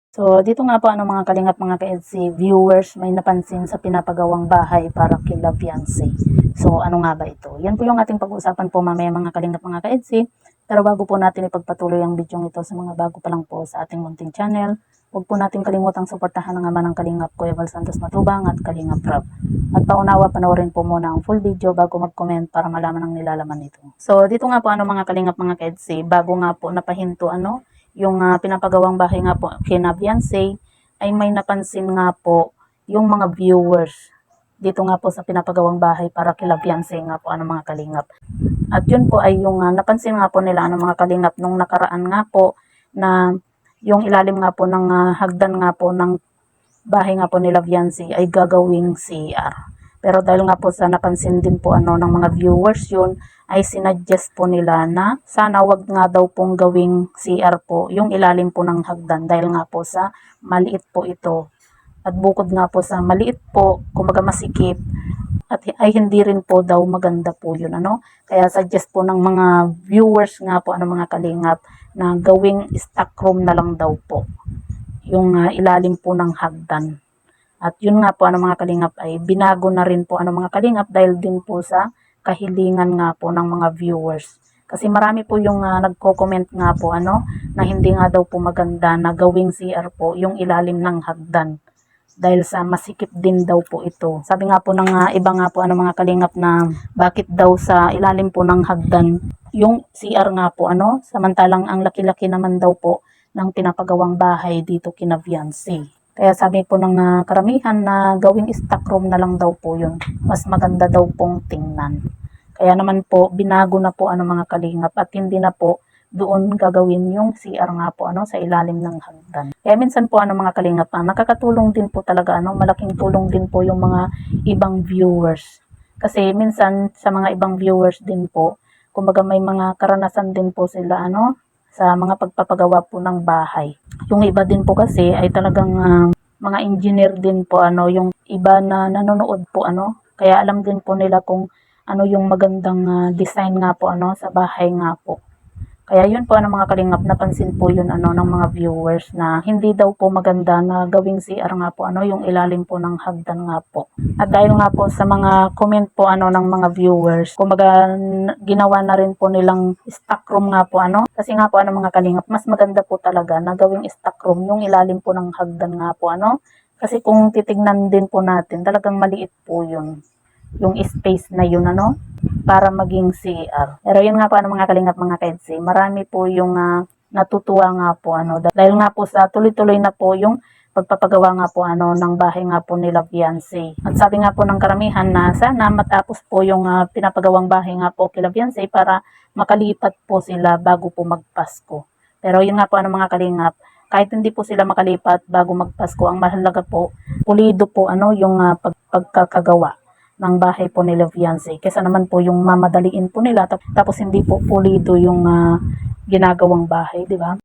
So, dito nga po mga kalingap mga ka-EDC, viewers, may napansin sa pinapagawang bahay para kila fiancé. So, ano nga ba ito? Yan po yung ating pag-uusapan po mamaya mga kalingap mga ka-EDC. Pero bago po natin ipagpatuloy ang video ito sa mga bago pa lang po sa ating munting channel, huwag po natin kalimutang suportahan ang ama ng Kalingap Kuya Val Santos Matubang at Kalingap Rob. At paunawa, panoorin po muna ang full video bago mag-comment para malaman ang nilalaman nito. So, dito nga po mga kalingap mga ka-EDC, bago nga po napahinto yung pinapagawang bahay nga po kina Beyonce, ay may napansin nga po yung mga viewers dito nga po sa pinapagawang bahay para kila Beyonce nga po mga kalingap. At yun po ay yung napansin nga po nila mga kalingap nung nakaraan nga po na yung ilalim nga po ng hagdan nga po ng bahay nga po nila Beyonce ay gagawing CR. Pero dahil nga po sa napansin din po ng mga viewers yun, ay sinuggest po nila na sana wag nga daw pong gawing CR po yung ilalim po ng hagdan dahil nga po sa maliit po ito. At bukod nga po sa maliit po, kumbaga masikip, at ay hindi rin po daw maganda po yun Kaya suggest po ng mga viewers nga po mga kalingap na gawing stock room na lang daw po yung ilalim po ng hagdan. At yun nga po mga kalingap ay binago na rin po mga kalingap dahil din po sa kahilingan nga po ng mga viewers. Kasi marami po yung nagko-comment nga po na hindi nga daw po maganda na gawing CR po yung ilalim ng hagdan. Dahil sa masikip din daw po ito. Sabi nga po ng iba nga po mga kalingap na bakit daw sa ilalim po ng hagdan yung CR nga po samantalang ang laki-laki naman daw po ng pinapagawang bahay dito kina Beyonce. Kaya sabi po ng karamihan na gawing stock room na lang daw po yun. Mas maganda daw pong tingnan. Kaya naman po, binago na po mga kalingap at hindi na po doon gagawin yung CR nga po sa ilalim ng hagdan. Kaya minsan po mga kalingap, nakakatulong din po talaga malaking tulong din po yung mga ibang viewers. Kasi minsan sa mga ibang viewers din po, kumbaga may mga karanasan din po sila sa mga pagpapagawa po ng bahay. Yung iba din po kasi ay talagang mga engineer din po yung iba na nanonood po kaya alam din po nila kung yung magandang design nga po sa bahay nga po. Kaya yun po mga kalingap, napansin po yun ng mga viewers na hindi daw po maganda na gawing CR nga po yung ilalim po ng hagdan nga po. At dahil nga po sa mga comment po ng mga viewers, kumbaga ginawa na rin po nilang stock room nga po kasi nga po mga kalingap, mas maganda po talaga na gawing stock room yung ilalim po ng hagdan nga po kasi kung titignan din po natin, talagang maliit po yun yung space na yun para maging CR. Pero yun nga po mga kalingap mga ka-EDC, marami po yung natutuwa nga po dahil nga po sa tuloy-tuloy na po yung pagpapagawa nga po ng bahay nga po nila Beyonce. At sabi nga po ng karamihan na sana matapos po yung pinapagawang bahay nga po kila Beyonce para makalipat po sila bago po magpasko. Pero yun nga po mga kalingap, kahit hindi po sila makalipat bago magpasko, ang mahalaga po, pulido po yung pagkakagawa ng bahay po nila Beyonce. Kesa naman po yung mamadaliin po nila tapos hindi po pulido yung ginagawang bahay, di ba?